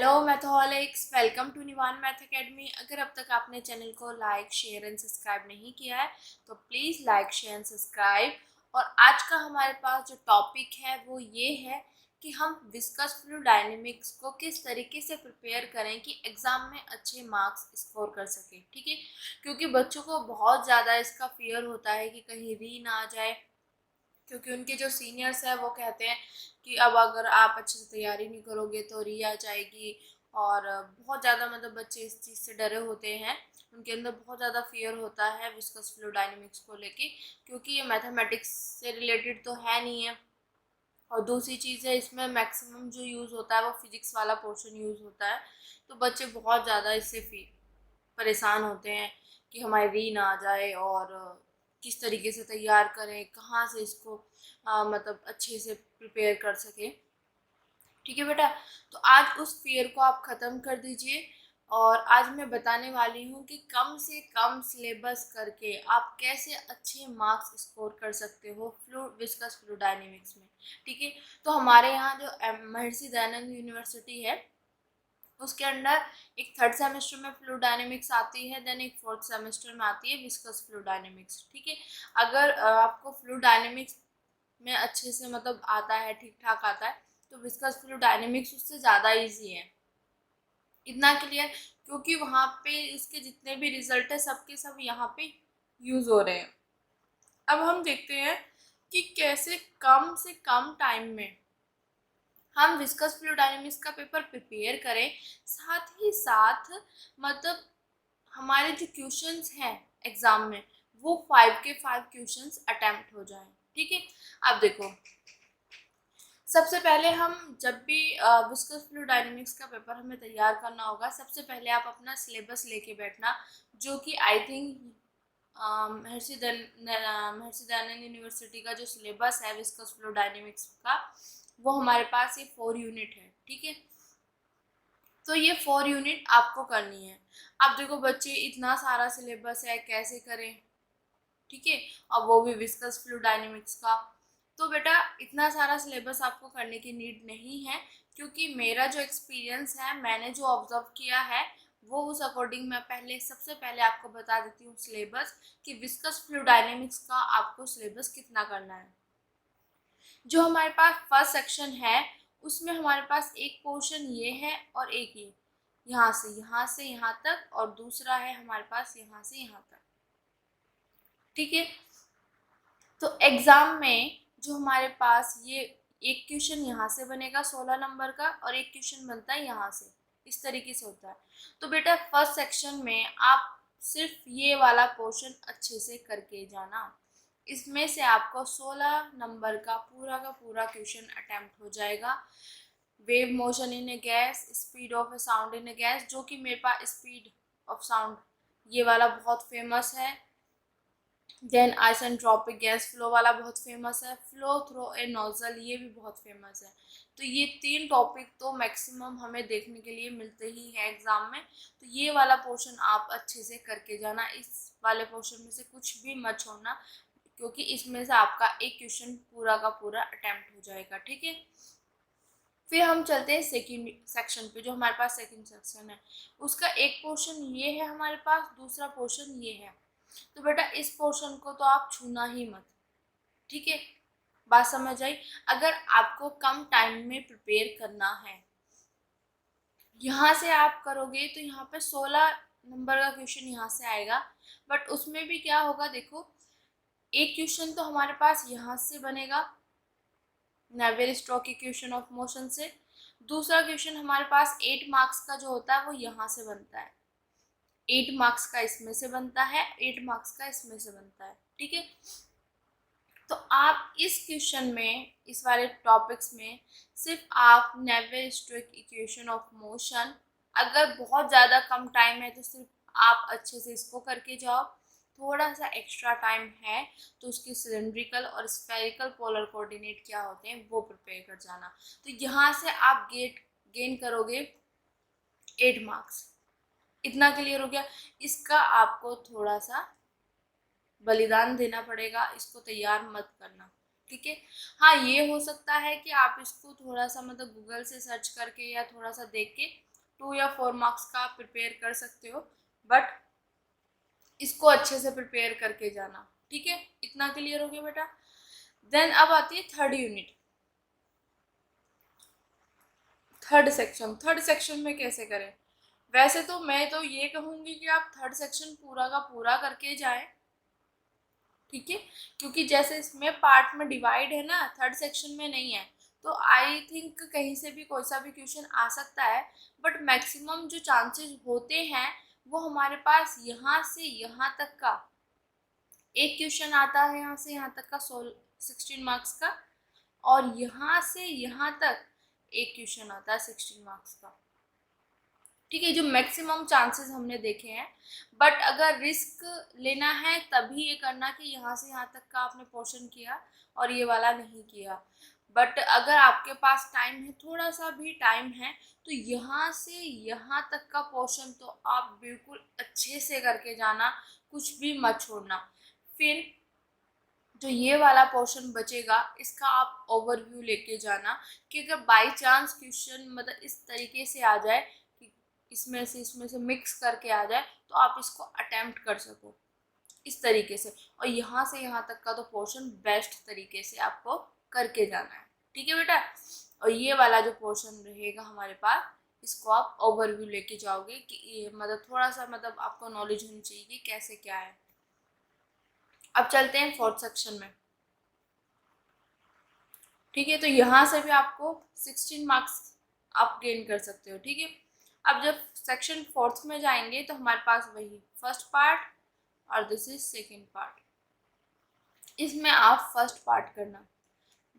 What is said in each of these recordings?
Hello मैथोलिक्स, welcome to Nivan math academy. अगर अब तक आपने चैनल को लाइक शेयर एंड सब्सक्राइब नहीं किया है तो please like share and subscribe. और आज का हमारे पास जो टॉपिक है वो ये है कि हम विस्कस फ्लूइड डायनेमिक्स को किस तरीके से प्रिपेयर करें कि एग्ज़ाम में अच्छे मार्क्स स्कोर कर सकें। ठीक है, क्योंकि बच्चों को बहुत ज़्यादा इसका फियर होता है कि कहीं री ना आ जाए, क्योंकि उनके जो सीनियर्स हैं वो कहते हैं कि अब अगर आप अच्छे से तैयारी नहीं करोगे तो री आ जाएगी। और बहुत ज़्यादा बच्चे इस चीज़ से डरे होते हैं, उनके अंदर बहुत ज़्यादा फियर होता है विस्कस फ्लूइड डायनेमिक्स को लेके, क्योंकि ये मैथमेटिक्स से रिलेटेड तो है नहीं है। और दूसरी चीज़ है, इसमें मैक्सिमम जो यूज़ होता है वो फिजिक्स वाला पोर्शन यूज़ होता है। तो बच्चे बहुत ज़्यादा इससे परेशान होते हैं कि हमारी री ना आ जाए, और किस तरीके से तैयार करें, कहाँ से इसको अच्छे से प्रिपेयर कर सकें। ठीक है बेटा, तो आज उस फियर को आप ख़त्म कर दीजिए। और आज मैं बताने वाली हूँ कि कम से कम सिलेबस करके आप कैसे अच्छे मार्क्स स्कोर कर सकते हो विस्कस फ्लूइड डायनेमिक्स में। ठीक है, तो हमारे यहाँ जो महर्षि दयानंद यूनिवर्सिटी है उसके अंडर एक थर्ड सेमेस्टर में फ्लूइड डायनेमिक्स आती है, देन एक फोर्थ सेमेस्टर में आती है विस्कस फ्लूइड डायनेमिक्स। ठीक है, अगर आपको फ्लूइड डायनेमिक्स में अच्छे से आता है, ठीक ठाक आता है, तो विस्कस फ्लूइड डायनेमिक्स उससे ज़्यादा इजी है। इतना क्लियर, क्योंकि वहाँ पे इसके जितने भी रिजल्ट है सबके सब यहाँ पे यूज़ हो रहे हैं। अब हम देखते हैं कि कैसे कम से कम टाइम में हम विस्कस फ्लूइड डायनेमिक्स का पेपर प्रिपेयर करें, साथ ही साथ हमारे जो क्वेश्चंस हैं एग्जाम में वो 5 के 5 क्वेश्चंस अटेम्प्ट हो जाएं। ठीक है, अब देखो, सबसे पहले हम जब भी विस्कस फ्लूइड डायनेमिक्स का पेपर हमें तैयार करना होगा, सबसे पहले आप अपना सिलेबस लेके बैठना, जो कि I think Maharshi Dayanand university का जो सिलेबस है विस्कस फ्लूइड डायनेमिक्स का, वो हमारे पास ये 4 यूनिट है। ठीक है, तो ये 4 यूनिट आपको करनी है। अब देखो बच्चे, इतना सारा सिलेबस है, कैसे करें। ठीक है, अब वो भी विस्कस फ्लूइड डायनेमिक्स का। तो बेटा, इतना सारा सिलेबस आपको करने की नीड नहीं है, क्योंकि मेरा जो एक्सपीरियंस है, मैंने जो ऑब्जर्व किया है, वो उस अकॉर्डिंग मैं सबसे पहले आपको बता देती हूँ सिलेबस, कि विस्कस फ्लूइड डायनेमिक्स का आपको सिलेबस कितना करना है। जो हमारे पास फर्स्ट सेक्शन है उसमें हमारे पास एक पोर्शन ये है और एक ये, यहाँ से यहाँ तक, और दूसरा है हमारे पास यहाँ से यहाँ तक। ठीक है, तो एग्जाम में जो हमारे पास ये एक क्वेश्चन यहाँ से बनेगा 16 नंबर का, और एक क्वेश्चन बनता है यहाँ से, इस तरीके से होता है। तो बेटा, फर्स्ट सेक्शन में आप सिर्फ ये वाला पोर्शन अच्छे से करके जाना, इसमें से आपको 16 नंबर का पूरा क्वेश्चन अटेम्प्ट हो जाएगा। Wave motion in A gas, speed of A sound in A gas, जो कि मेरे पास स्पीड ऑफ साउंड ये वाला बहुत फेमस है। देन आइसेंट्रोपिक गैस फ्लो वाला बहुत फेमस है। फ्लो थ्रू ए नोजल, ये भी बहुत फेमस है। तो ये 3 टॉपिक तो मैक्सिमम हमें देखने के लिए मिलते ही हैं एग्जाम में। तो ये वाला पोर्शन आप अच्छे से करके जाना, इस वाले पोर्शन में से कुछ भी मत छोड़ना, क्योंकि इसमें से आपका एक क्वेश्चन पूरा का पूरा अटेम्प्ट हो जाएगा। ठीक है, फिर हम चलते हैं सेकंड सेक्शन पे। जो हमारे पास सेकंड सेक्शन है उसका एक पोर्शन ये है हमारे पास, दूसरा पोर्शन ये है। तो बेटा, इस पोर्शन को तो आप छूना ही मत। ठीक है, बात समझ आई। अगर आपको कम टाइम में प्रिपेयर करना है, यहाँ से आप करोगे तो यहाँ पे 16 नंबर का क्वेश्चन यहाँ से आएगा, बट उसमें भी क्या होगा, देखो, एक क्वेश्चन तो हमारे पास यहाँ से बनेगा Navier Stokes equation of motion से, दूसरा क्वेश्चन हमारे पास 8 मार्क्स का जो होता है वो यहाँ से बनता है, 8 मार्क्स का इसमें से बनता है, 8 मार्क्स का इसमें से बनता है। ठीक है, तो आप इस क्वेश्चन में, इस वाले टॉपिक्स में सिर्फ आप Navier Stokes equation of motion, अगर बहुत ज़्यादा कम टाइम है तो सिर्फ आप अच्छे से इसको करके जाओ। थोड़ा सा एक्स्ट्रा टाइम है तो उसके सिलेंड्रिकल और स्फेरिकल पोलर कोऑर्डिनेट क्या होते हैं वो प्रिपेयर कर जाना। तो यहाँ से आप गेन करोगे 8 मार्क्स। इतना क्लियर हो गया। इसका आपको थोड़ा सा बलिदान देना पड़ेगा, इसको तैयार मत करना। ठीक है, हाँ, ये हो सकता है कि आप इसको थोड़ा सा गूगल से सर्च करके या थोड़ा सा देख के 2 या 4 मार्क्स का आप प्रिपेयर कर सकते हो, बट इसको अच्छे से प्रिपेयर करके जाना। ठीक है, इतना क्लियर हो गया बेटा। देन अब आती है थर्ड यूनिट, थर्ड सेक्शन में कैसे करें। वैसे तो मैं तो ये कहूँगी कि आप थर्ड सेक्शन पूरा का पूरा करके जाएं, ठीक है, क्योंकि जैसे इसमें पार्ट में डिवाइड है ना, थर्ड सेक्शन में नहीं है, तो आई थिंक कहीं से भी कोई सा भी क्वेश्चन आ सकता है, बट मैक्सिमम जो चांसेस होते हैं वो हमारे पास यहाँ से यहाँ तक का एक क्वेश्चन आता है, यहाँ से यहाँ तक का 16 मार्क्स का, और यहाँ से यहाँ तक एक क्वेश्चन आता है 16 मार्क्स का। ठीक है, जो मैक्सिमम चांसेस हमने देखे हैं, बट अगर रिस्क लेना है तभी ये करना कि यहाँ से यहाँ तक का आपने पोर्शन किया और ये वाला नहीं किया। बट अगर आपके पास टाइम है, थोड़ा सा भी टाइम है, तो यहाँ से यहाँ तक का पोर्शन तो आप बिल्कुल अच्छे से करके जाना, कुछ भी मत छोड़ना। फिर जो ये वाला पोर्शन बचेगा इसका आप ओवरव्यू लेके जाना कि अगर बाई चांस क्वेश्चन मतलब इस तरीके से आ जाए कि इसमें से मिक्स करके आ जाए, तो आप इसको अटेम्प्ट कर सको इस तरीके से, और यहाँ से यहाँ तक का तो पोर्शन बेस्ट तरीके से आपको करके जाना है। ठीक है बेटा, और ये वाला जो पोर्शन रहेगा हमारे पास, इसको आप ओवरव्यू लेके जाओगे कि मतलब थोड़ा सा मतलब आपको नॉलेज होनी चाहिए कि कैसे क्या है। अब चलते हैं फोर्थ सेक्शन में। ठीक है, तो यहाँ से भी आपको 16 मार्क्स आप गेन कर सकते हो। ठीक है, अब जब सेक्शन फोर्थ में जाएंगे तो हमारे पास वही फर्स्ट पार्ट और दिस इज सेकेंड पार्ट। इसमें आप फर्स्ट पार्ट करना,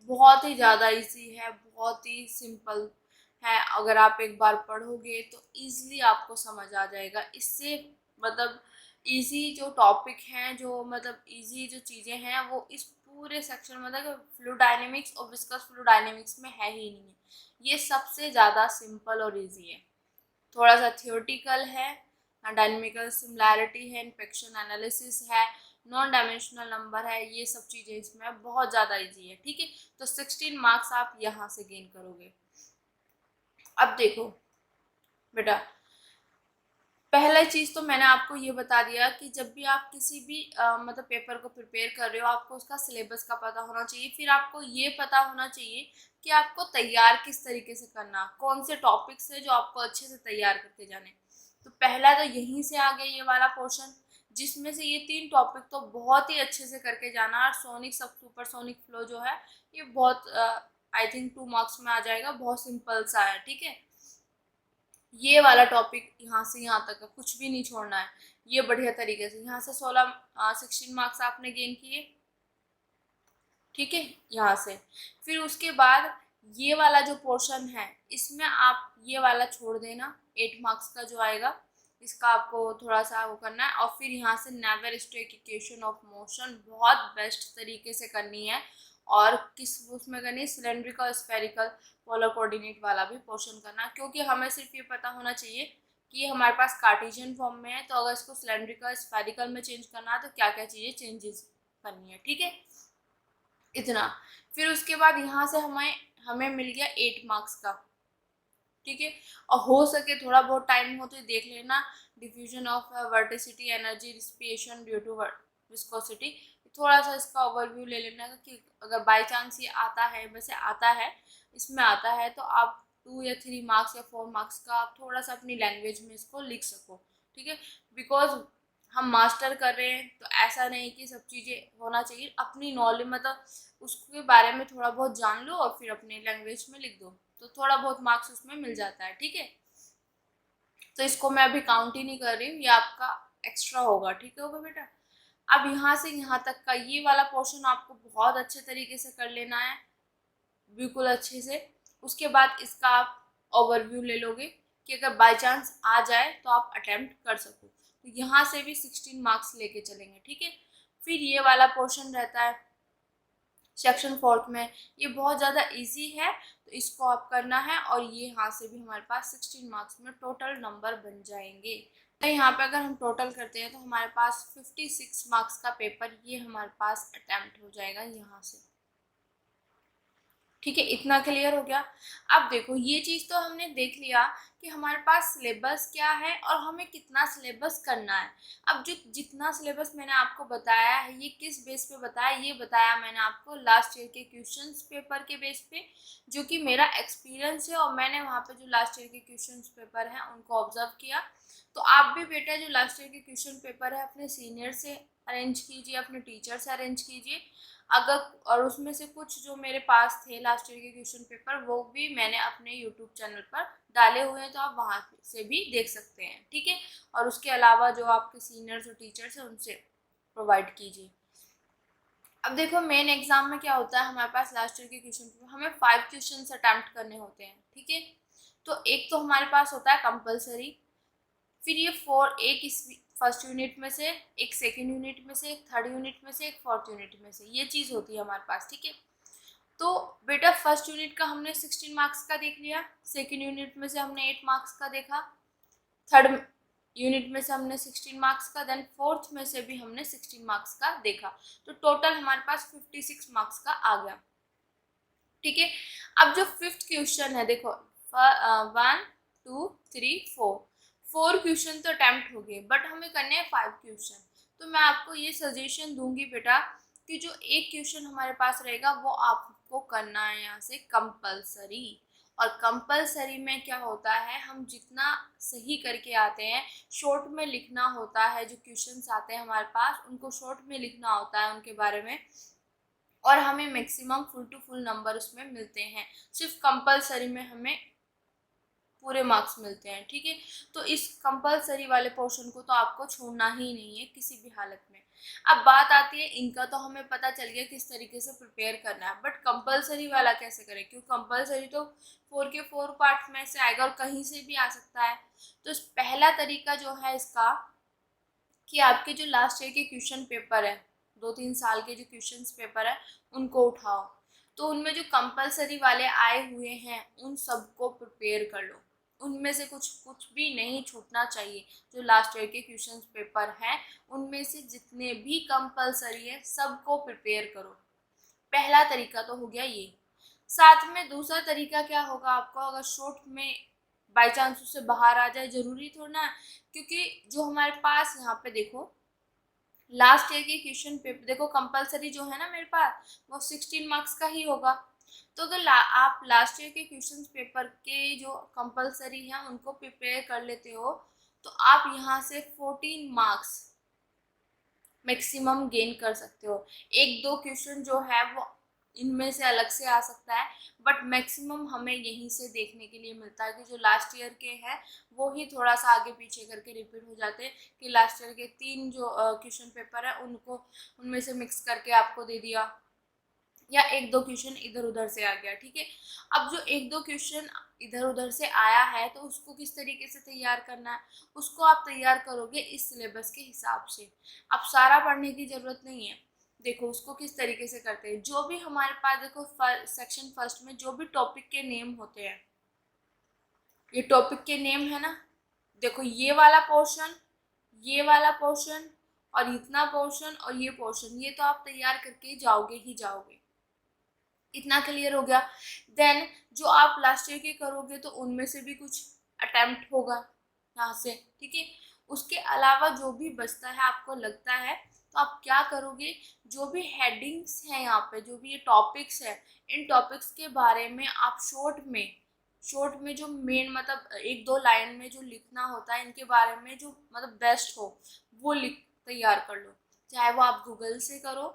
बहुत ही ज़्यादा इजी है, बहुत ही सिंपल है। अगर आप एक बार पढ़ोगे तो इजीली आपको समझ आ जाएगा। इससे मतलब इजी जो टॉपिक हैं, जो मतलब इजी जो चीज़ें हैं, वो इस पूरे सेक्शन मतलब फ्लूइड डायनेमिक्स और विस्कस फ्लूइड डायनेमिक्स में है ही नहीं है। ये सबसे ज़्यादा सिंपल और इजी है। थोड़ा सा थियोरटिकल है, डायनेमिकल सिमिलैरिटी है, इन्फेक्शन एनालिसिस है, नॉन डायमेंशनल नंबर है, ये सब चीज़ें इसमें बहुत ज़्यादा इजी है। ठीक है, तो 16 मार्क्स आप यहाँ से गेन करोगे। अब देखो बेटा, पहला चीज़ तो मैंने आपको ये बता दिया कि जब भी आप किसी भी मतलब पेपर को प्रिपेयर कर रहे हो, आपको उसका सिलेबस का पता होना चाहिए। फिर आपको ये पता होना चाहिए कि आपको तैयार किस तरीके से करना, कौन से टॉपिक्स है जो आपको अच्छे से तैयार करके जाने। तो पहला तो यहीं से आ गया ये वाला पोर्शन, जिसमें से ये 3 टॉपिक तो बहुत ही अच्छे से करके जाना। और सोनिक सब सुपरसोनिक फ्लो जो है ये बहुत आई थिंक 2 मार्क्स में आ जाएगा, बहुत सिंपल सा है। ठीक है, ये वाला टॉपिक यहाँ से यहाँ तक का कुछ भी नहीं छोड़ना है, ये बढ़िया तरीके से यहाँ से 16 मार्क्स आपने गेन किए। ठीक है, यहाँ से फिर उसके बाद ये वाला जो पोर्शन है इसमें आप ये वाला छोड़ देना, 8 मार्क्स का जो आएगा इसका आपको थोड़ा सा वो करना है। और फिर यहाँ से Navier Stokes equation of motion बहुत बेस्ट तरीके से करनी है। और किस उसमें करनी है, सिलेंड्रिकल स्फेरिकल पोलर कोऑर्डिनेट वाला भी पोर्शन करना, क्योंकि हमें सिर्फ ये पता होना चाहिए कि ये हमारे पास कार्टेशियन फॉर्म में है, तो अगर इसको सिलेंड्रिकल स्फेरिकल में चेंज करना है तो क्या क्या चीज़ें चेंजेस करनी है। ठीक है, इतना। फिर उसके बाद यहाँ से हमें हमें मिल गया 8 मार्क्स का। ठीक है, और हो सके थोड़ा बहुत टाइम हो तो देख लेना, diffusion of vorticity energy dissipation due to viscosity, थोड़ा सा इसका ओवरव्यू ले लेना कि अगर बाय चांस ये आता है, वैसे आता है, इसमें आता है, तो आप 2 या 3 मार्क्स या 4 मार्क्स का आप थोड़ा सा अपनी लैंग्वेज में इसको लिख सको। ठीक है, बिकॉज हम मास्टर कर रहे हैं तो ऐसा नहीं कि सब चीज़ें होना चाहिए, अपनी नॉलेज मतलब उसके बारे में थोड़ा बहुत जान लो और फिर अपनी लैंग्वेज में लिख दो, तो थोड़ा बहुत मार्क्स उसमें मिल जाता है। ठीक है, तो इसको मैं अभी काउंट ही नहीं कर रही हूँ, ये आपका एक्स्ट्रा होगा। ठीक है होगा बेटा। अब यहाँ से यहाँ तक का ये वाला पोर्शन आपको बहुत अच्छे तरीके से कर लेना है, बिल्कुल अच्छे से। उसके बाद इसका आप ओवरव्यू ले लोगे कि अगर बाय चांस आ जाए तो आप अटेम्प्ट कर सको, तो यहाँ से भी 16 मार्क्स लेके चलेंगे। ठीक है, फिर ये वाला पोर्शन रहता है सेक्शन फोर्थ में, ये बहुत ज़्यादा इजी है, तो इसको आप करना है, और ये यहाँ से भी हमारे पास 16 मार्क्स में टोटल नंबर बन जाएंगे। तो यहाँ पे अगर हम टोटल करते हैं तो हमारे पास 56 मार्क्स का पेपर ये हमारे पास अटेम्प्ट हो जाएगा यहाँ से। ठीक है, इतना क्लियर हो गया। अब देखो ये चीज़ तो हमने देख लिया कि हमारे पास सिलेबस क्या है और हमें कितना सिलेबस करना है। अब जो जितना सिलेबस मैंने आपको बताया है ये किस बेस पे बताया, ये बताया मैंने आपको लास्ट ईयर के क्वेश्चंस पेपर के बेस पे, जो कि मेरा एक्सपीरियंस है और मैंने वहाँ पे जो लास्ट ईयर के क्वेश्चंस पेपर हैं उनको ऑब्जर्व किया। तो आप भी बेटा जो लास्ट ईयर के क्वेश्चन पेपर है अपने सीनियर से अरेंज कीजिए, अपने टीचर से अरेंज कीजिए। अगर और उसमें से कुछ जो मेरे पास थे लास्ट ईयर के क्वेश्चन पेपर वो भी मैंने अपने यूट्यूब चैनल पर डाले हुए हैं, तो आप वहाँ से भी देख सकते हैं। ठीक है, और उसके अलावा जो आपके सीनियर्स और टीचर्स हैं उनसे प्रोवाइड कीजिए। अब देखो मेन एग्जाम में क्या होता है, हमारे पास लास्ट ईयर के क्वेश्चन पेपर हमें 5 क्वेश्चन अटैम्प्ट करने होते हैं। ठीक है, तो एक तो हमारे पास होता है कंपलसरी, फिर ये 4 एक इस फर्स्ट यूनिट में से, एक सेकेंड यूनिट में से, एक थर्ड यूनिट में से, एक फोर्थ यूनिट में से, ये चीज़ होती है हमारे पास। ठीक है, तो बेटा फर्स्ट यूनिट का हमने 16 मार्क्स का देख लिया, सेकेंड यूनिट में से हमने 8 मार्क्स का देखा, थर्ड यूनिट में से हमने 16 मार्क्स का, देन फोर्थ में से भी हमने 16 मार्क्स का देखा, तो टोटल हमारे पास 56 मार्क्स का आ गया। ठीक है, अब जो फिफ्थ क्वेश्चन है देखो 1 2 3 4 क्वेश्चन तो अटेम्प्ट हो गए, बट हमें करने हैं 5 क्वेश्चन। तो मैं आपको ये सजेशन दूंगी बेटा कि जो एक क्वेश्चन हमारे पास रहेगा वो आपको करना है यहाँ से कंपलसरी। और कंपलसरी में क्या होता है, हम जितना सही करके आते हैं, शॉर्ट में लिखना होता है, जो क्वेश्चंस आते हैं हमारे पास उनको शॉर्ट में लिखना होता है उनके बारे में, और हमें maximum full to full number उसमें मिलते हैं। सिर्फ कंपलसरी में हमें पूरे मार्क्स मिलते हैं। ठीक है, तो इस कंपलसरी वाले पोर्शन को तो आपको छोड़ना ही नहीं है किसी भी हालत में। अब बात आती है इनका, तो हमें पता चल गया किस तरीके से प्रिपेयर करना है, बट कंपलसरी वाला कैसे करें, क्योंकि कंपलसरी तो 4 के 4 पार्ट में से आएगा और कहीं से भी आ सकता है। तो पहला तरीका जो है इसका कि आपके जो लास्ट ईयर के क्वेश्चन पेपर है, 2-3 साल के जो क्वेश्चन पेपर है उनको उठाओ, तो उनमें जो कंपलसरी वाले आए हुए हैं उन सबको प्रिपेयर कर लो, उनमें से कुछ भी नहीं छूटना चाहिए। जो लास्ट ईयर के क्वेश्चन पेपर हैं उनमें से जितने भी कंपलसरी है सबको प्रिपेयर करो। पहला तरीका तो हो गया ये। साथ में दूसरा तरीका क्या होगा, आपको अगर शॉर्ट में बाई चांस उससे बाहर आ जाए, जरूरी थोड़ा ना, क्योंकि जो हमारे पास यहाँ पे देखो लास्ट ईयर के क्वेश्चन पेपर देखो, कंपलसरी जो है ना मेरे पास वो 16 मार्क्स का ही होगा। तो अगर आप लास्ट ईयर के क्वेश्चन पेपर के जो कंपलसरी हैं उनको प्रिपेयर कर लेते हो, तो आप यहाँ से 14 मार्क्स मैक्सिमम गेन कर सकते हो। एक दो क्वेश्चन जो है वो इनमें से अलग से आ सकता है, बट मैक्सिमम हमें यहीं से देखने के लिए मिलता है कि जो लास्ट ईयर के हैं वो ही थोड़ा सा आगे पीछे करके रिपीट हो जाते हैं, कि लास्ट ईयर के 3 जो क्वेश्चन पेपर है उनको उनमें से मिक्स करके आपको दे दिया, या एक दो क्वेश्चन इधर उधर से आ गया। ठीक है, अब जो एक दो क्वेश्चन इधर उधर से आया है तो उसको किस तरीके से तैयार करना है, उसको आप तैयार करोगे इस सिलेबस के हिसाब से। अब सारा पढ़ने की जरूरत नहीं है। देखो उसको किस तरीके से करते हैं, जो भी हमारे पास देखो सेक्शन फर्स्ट में जो भी टॉपिक के नेम होते हैं, ये टॉपिक के नेम है ना, देखो ये वाला पोर्शन, ये वाला पोर्शन, और इतना पोर्शन और ये पोर्शन, ये तो आप तैयार करके जाओगे ही जाओगे। इतना क्लियर हो गया। देन जो आप लास्ट ईयर के करोगे तो उनमें से भी कुछ अटेम्प्ट होगा यहाँ से। ठीक है, उसके अलावा जो भी बचता है आपको लगता है, तो आप क्या करोगे, जो भी हेडिंग्स हैं यहाँ पे, जो भी ये टॉपिक्स है, इन टॉपिक्स के बारे में आप शॉर्ट में जो मेन मतलब एक दो लाइन में जो लिखना होता है इनके बारे में, जो मतलब बेस्ट हो वो लिख तैयार कर लो, चाहे वो आप गूगल से करो,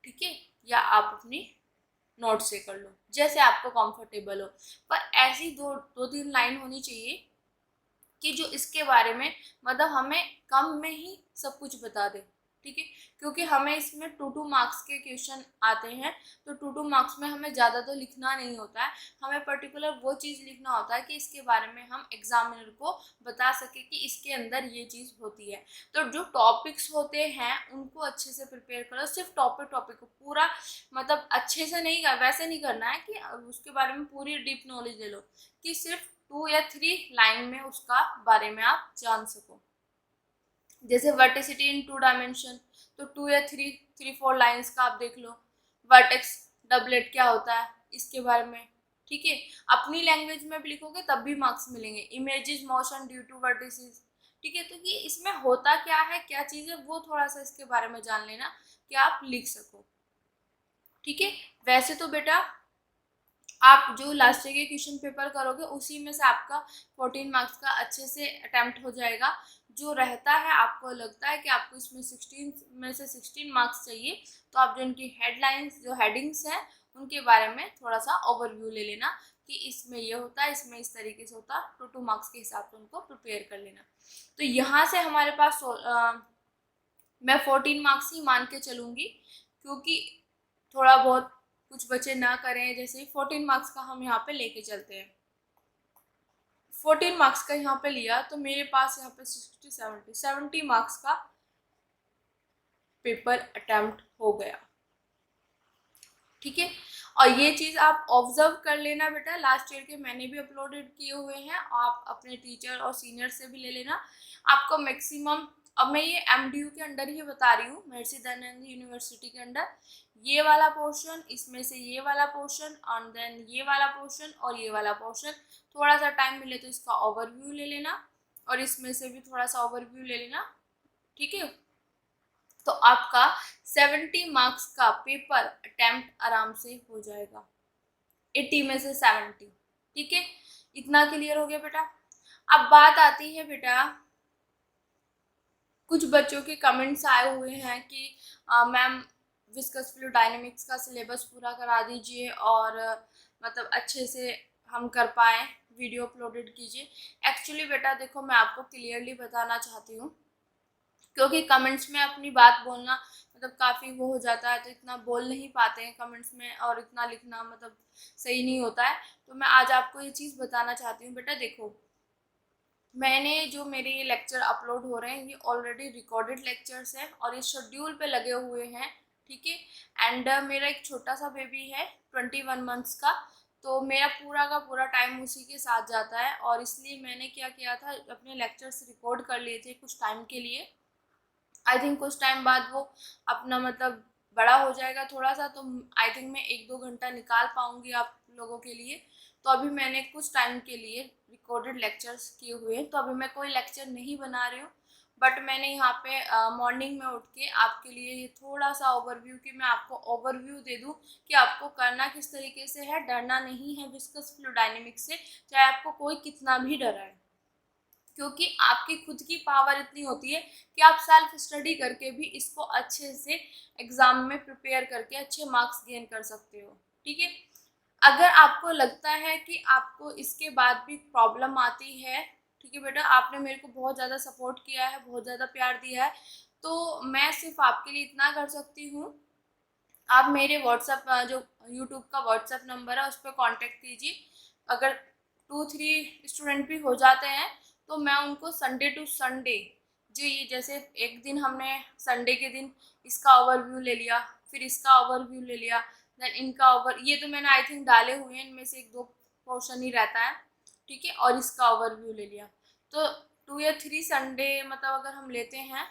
ठीक है, या आप अपनी नोट से कर लो, जैसे आपको कंफर्टेबल हो। पर ऐसी दो तीन लाइन होनी चाहिए कि जो इसके बारे में मतलब हमें कम में ही सब कुछ बता दे। ठीक है, क्योंकि हमें इसमें 2-2 मार्क्स के क्वेश्चन आते हैं, तो 2-2 मार्क्स में हमें ज़्यादा तो लिखना नहीं होता है, हमें पर्टिकुलर वो चीज़ लिखना होता है कि इसके बारे में हम एग्जामिनर को बता सके कि इसके अंदर ये चीज़ होती है। तो जो टॉपिक्स होते हैं उनको अच्छे से प्रिपेयर करो, सिर्फ टॉपिक को पूरा मतलब अच्छे से नहीं वैसे नहीं करना है कि उसके बारे में पूरी डीप नॉलेज ले लो, कि सिर्फ 2 या 3 लाइन में उसका बारे में आप जान सको। जैसे वर्टिसिटी इन 2 डायमेंशन, तो 2 या 3 4 लाइंस का आप देख लो। वर्टेक्स डबलेट क्या होता है इसके बारे में, ठीक है। अपनी लैंग्वेज में भी लिखोगे तब भी मार्क्स मिलेंगे। Images motion due two vertices, ठीक है। तो ये इसमें होता क्या है, क्या चीज़ है, वो थोड़ा सा इसके बारे में जान लेना कि आप लिख सको, ठीक है। वैसे तो बेटा आप जो लास्ट ईयर के क्वेश्चन पेपर करोगे उसी में से आपका 14 मार्क्स का अच्छे से अटेम्प्ट हो जाएगा। जो रहता है, आपको लगता है कि आपको इसमें 16 में से 16 मार्क्स चाहिए, तो आप जो इनकी हेडलाइंस, जो हेडिंग्स हैं, उनके बारे में थोड़ा सा ओवरव्यू ले लेना कि इसमें ये होता है, इसमें इस तरीके से होता है। 2 मार्क्स के हिसाब से उनको प्रिपेयर कर लेना। तो यहाँ से हमारे पास मैं 14 मार्क्स ही मान के चलूँगी, क्योंकि थोड़ा बहुत कुछ बच्चे ना करें, जैसे 14 मार्क्स का हम यहाँ पे लेके चलते हैं। 14 मार्क्स का यहाँ पे लिया तो मेरे पास यहाँ पे 70 मार्क्स का पेपर अटेम्प्ट हो गया, ठीक है। और ये चीज़ आप ऑब्जर्व कर लेना बेटा, लास्ट ईयर के मैंने भी अपलोडेड किए हुए हैं, आप अपने टीचर और सीनियर से भी ले लेना। आपको मैक्सिमम, अब मैं ये एमडीयू के अंडर ही बता रही हूँ, महर्षि दयानंद यूनिवर्सिटी के अंडर, ये वाला पोर्शन, इसमें से ये वाला पोर्शन, एंड देन ये वाला पोर्शन और ये वाला पोर्शन। थोड़ा सा टाइम मिले तो इसका ओवरव्यू ले लेना, और इसमें से भी थोड़ा सा ओवरव्यू ले लेना, ठीक है। तो आपका 70 मार्क्स का पेपर अटेम्प्ट आराम से हो जाएगा, 80 में से 70, ठीक है। इतना क्लियर हो गया बेटा। अब बात आती है बेटा, कुछ बच्चों के कमेंट्स आए हुए हैं कि मैम विस्कस फ्लूइड डायनेमिक्स का सिलेबस पूरा करा दीजिए और मतलब अच्छे से हम कर पाएँ, वीडियो अपलोडेड कीजिए। एक्चुअली बेटा देखो, मैं आपको क्लियरली बताना चाहती हूँ, क्योंकि कमेंट्स में अपनी बात बोलना मतलब काफ़ी वो हो जाता है, तो इतना बोल नहीं पाते हैं कमेंट्स में, और इतना लिखना मतलब सही नहीं होता है। तो मैं आज आपको ये चीज़ बताना चाहती हूँ बेटा। देखो, मैंने जो मेरे ये लेक्चर अपलोड हो रहे हैं, ये ऑलरेडी रिकॉर्डेड लेक्चर्स हैं और ये शेड्यूल पे लगे हुए हैं, ठीक है। एंड मेरा एक छोटा सा बेबी है 21 मंथ्स का, तो मेरा पूरा का पूरा टाइम उसी के साथ जाता है, और इसलिए मैंने क्या किया था, अपने लेक्चर्स रिकॉर्ड कर लिए थे कुछ टाइम के लिए। आई थिंक कुछ टाइम बाद वो अपना मतलब बड़ा हो जाएगा थोड़ा सा, तो आई थिंक मैं 1-2 घंटा निकाल पाऊँगी आप लोगों के लिए। तो अभी मैंने कुछ टाइम के लिए रिकॉर्डेड लेक्चर्स किए हुए हैं, तो अभी मैं कोई लेक्चर नहीं बना रही हूँ, बट मैंने यहाँ पे मॉर्निंग में उठ के आपके लिए ये थोड़ा सा ओवरव्यू, कि मैं आपको ओवरव्यू दे दूँ कि आपको करना किस तरीके से है, डरना नहीं है विस्कस फ्लूइड डायनेमिक्स से, चाहे आपको कोई कितना भी डराए, क्योंकि आपकी खुद की पावर इतनी होती है कि आप सेल्फ स्टडी करके भी इसको अच्छे से एग्ज़ाम में प्रिपेयर करके अच्छे मार्क्स गेन कर सकते हो, ठीक है। अगर आपको लगता है कि आपको इसके बाद भी प्रॉब्लम आती है, ठीक है बेटा, आपने मेरे को बहुत ज़्यादा सपोर्ट किया है, बहुत ज़्यादा प्यार दिया है, तो मैं सिर्फ आपके लिए इतना कर सकती हूँ, आप मेरे व्हाट्सएप जो यूट्यूब का व्हाट्सएप नंबर है उस पर कॉन्टेक्ट कीजिए। अगर 2-3 स्टूडेंट भी हो जाते हैं तो मैं उनको संडे टू संडे, जो ये जैसे एक दिन हमने संडे के दिन इसका ओवरव्यू ले लिया, फिर इसका ओवरव्यू ले लिया, देन इनका ये तो मैंने आई थिंक डाले हुए हैं, इनमें से 1-2 पोर्शन ही रहता है, ठीक है, और इसका ओवरव्यू ले लिया। तो 2 या 3 संडे मतलब अगर हम लेते हैं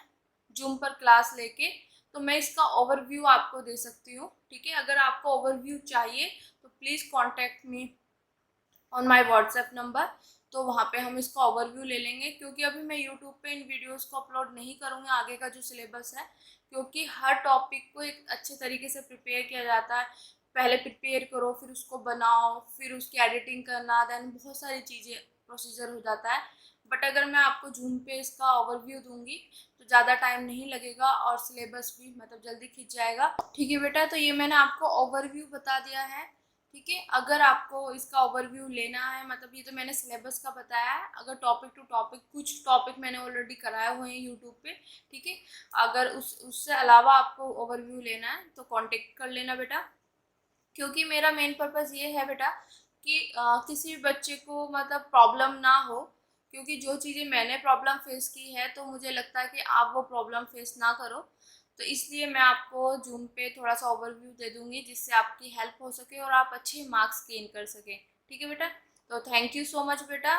जूम पर क्लास लेके, तो मैं इसका ओवरव्यू आपको दे सकती हूँ, ठीक है। अगर आपको ओवरव्यू चाहिए तो please contact me on my WhatsApp number, तो वहाँ पे हम इसका ओवरव्यू ले लेंगे, क्योंकि अभी मैं यूट्यूब पे इन वीडियोस को अपलोड नहीं करूँगी आगे का जो सिलेबस है, क्योंकि हर टॉपिक को एक अच्छे तरीके से प्रिपेयर किया जाता है। पहले प्रिपेयर करो, फिर उसको बनाओ, फिर उसकी एडिटिंग करना, देन बहुत सारी चीज़ें प्रोसीजर हो जाता है। बट अगर मैं आपको जूम पे इसका ओवरव्यू दूंगी तो ज़्यादा टाइम नहीं लगेगा और सिलेबस भी मतलब जल्दी खिंच जाएगा, ठीक है बेटा। तो ये मैंने आपको ओवरव्यू बता दिया है, ठीक है। अगर आपको इसका ओवरव्यू लेना है, मतलब ये तो मैंने सिलेबस का बताया है, अगर टॉपिक टू टॉपिक, कुछ टॉपिक मैंने ऑलरेडी कराए हुए हैं यूट्यूब पे, ठीक है। अगर उससे अलावा आपको ओवरव्यू लेना है तो कांटेक्ट कर लेना बेटा, क्योंकि मेरा मेन पर्पज़ ये है बेटा कि किसी भी बच्चे को मतलब प्रॉब्लम ना हो, क्योंकि जो चीज़ें मैंने प्रॉब्लम फेस की है तो मुझे लगता है कि आप वो प्रॉब्लम फेस ना करो, तो इसलिए मैं आपको जूम पे थोड़ा सा ओवरव्यू दे दूँगी जिससे आपकी हेल्प हो सके और आप अच्छे मार्क्स गेन कर सकें, ठीक है बेटा। तो थैंक यू सो मच बेटा।